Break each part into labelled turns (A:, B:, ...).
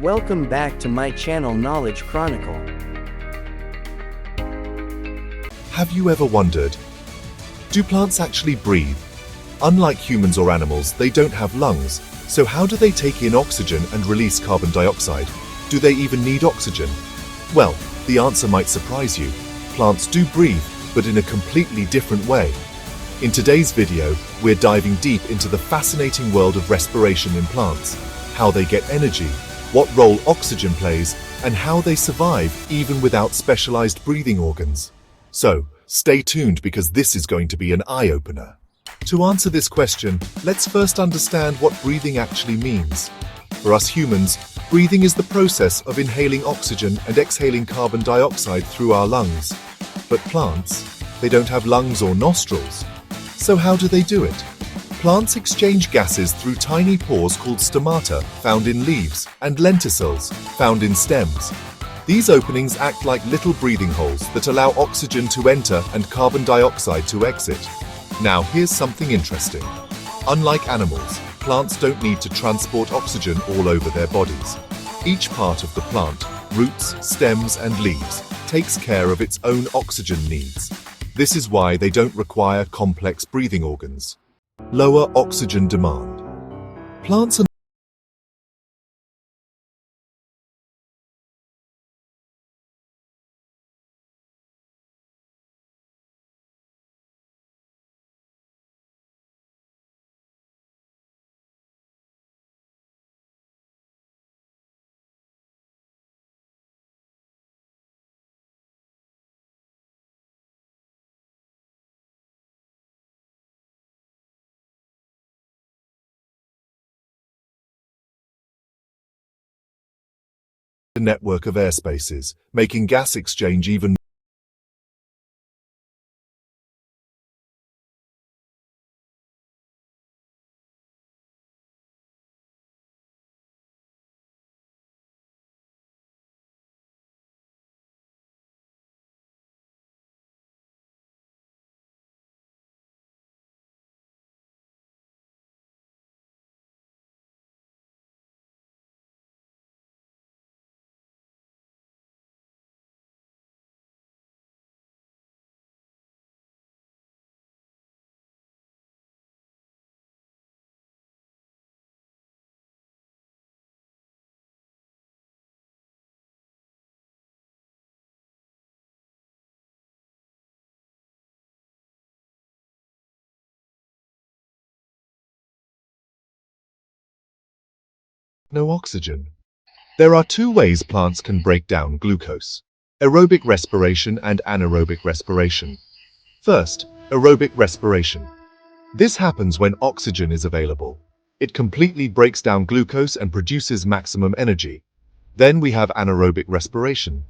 A: Welcome back to my channel Knowledge Chronicle.
B: Have you ever wondered, do plants actually breathe? Unlike humans or animals, they don't have lungs, so how do they take in oxygen and release carbon dioxide? Do they even need oxygen? Well, the answer might surprise you. Plants do breathe, but in a completely different way. In today's video, we're diving deep into the fascinating world of respiration in plants, how they get energy, what role oxygen plays, and how they survive even without specialized breathing organs. So, stay tuned because this is going to be an eye-opener. To answer this question, let's first understand what breathing actually means. For us humans, breathing is the process of inhaling oxygen and exhaling carbon dioxide through our lungs. But plants, they don't have lungs or nostrils. So how do they do it? Plants exchange gases through tiny pores called stomata, found in leaves, and lenticels, found in stems. These openings act like little breathing holes that allow oxygen to enter and carbon dioxide to exit. Now here's something interesting. Unlike animals, plants don't need to transport oxygen all over their bodies. Each part of the plant, roots, stems, and leaves, takes care of its own oxygen needs. This is why they don't require complex breathing organs. Lower oxygen demand. Plants are a network of air spaces, making gas exchange even no oxygen. There are two ways plants can break down glucose: aerobic respiration and anaerobic respiration. First, aerobic respiration. This happens when oxygen is available. It completely breaks down glucose and produces maximum energy. Then we have anaerobic respiration.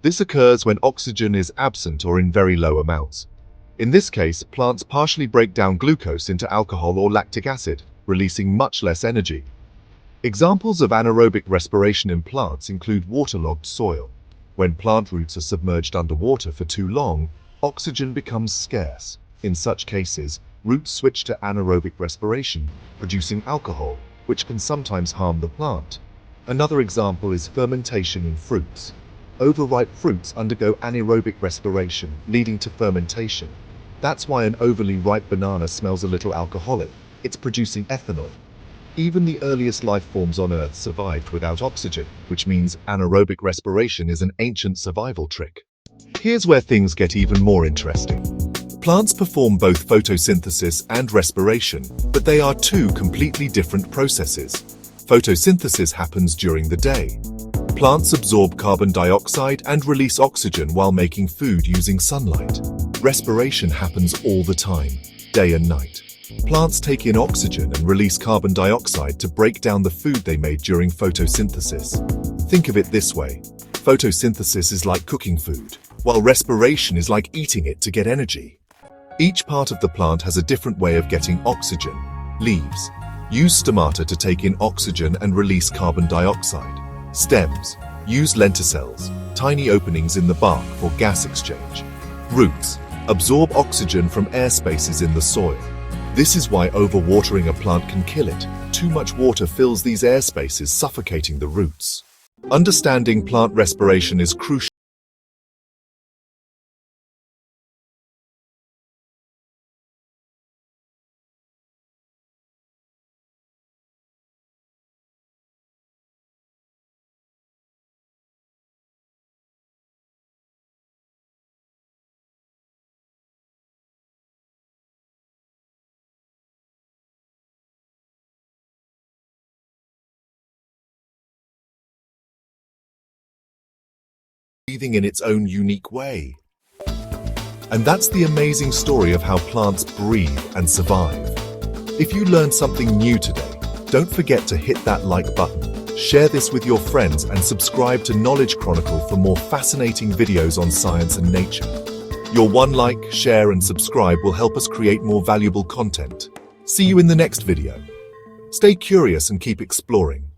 B: This occurs when oxygen is absent or in very low amounts. In this case, plants partially break down glucose into alcohol or lactic acid, releasing much less energy. Examples of anaerobic respiration in plants include waterlogged soil. When plant roots are submerged underwater for too long, oxygen becomes scarce. In such cases, roots switch to anaerobic respiration, producing alcohol, which can sometimes harm the plant. Another example is fermentation in fruits. Overripe fruits undergo anaerobic respiration, leading to fermentation. That's why an overly ripe banana smells a little alcoholic. It's producing ethanol. Even the earliest life forms on Earth survived without oxygen, which means anaerobic respiration is an ancient survival trick. Here's where things get even more interesting. Plants perform both photosynthesis and respiration, but they are two completely different processes. Photosynthesis happens during the day. Plants absorb carbon dioxide and release oxygen while making food using sunlight. Respiration happens all the time, day and night. Plants take in oxygen and release carbon dioxide to break down the food they made during photosynthesis. Think of it this way. Photosynthesis is like cooking food, while respiration is like eating it to get energy. Each part of the plant has a different way of getting oxygen. Leaves use stomata to take in oxygen and release carbon dioxide. Stems use lenticels, tiny openings in the bark for gas exchange. Roots absorb oxygen from air spaces in the soil. This is why overwatering a plant can kill it. Too much water fills these air spaces, suffocating the roots. Understanding plant respiration is crucial. Breathing in its own unique way. And that's the amazing story of how plants breathe and survive. If you learned something new today, don't forget to hit that like button, share this with your friends, and subscribe to Knowledge Chronicle for more fascinating videos on science and nature. Your one like, share, and subscribe will help us create more valuable content. See you in the next video. Stay curious and keep exploring.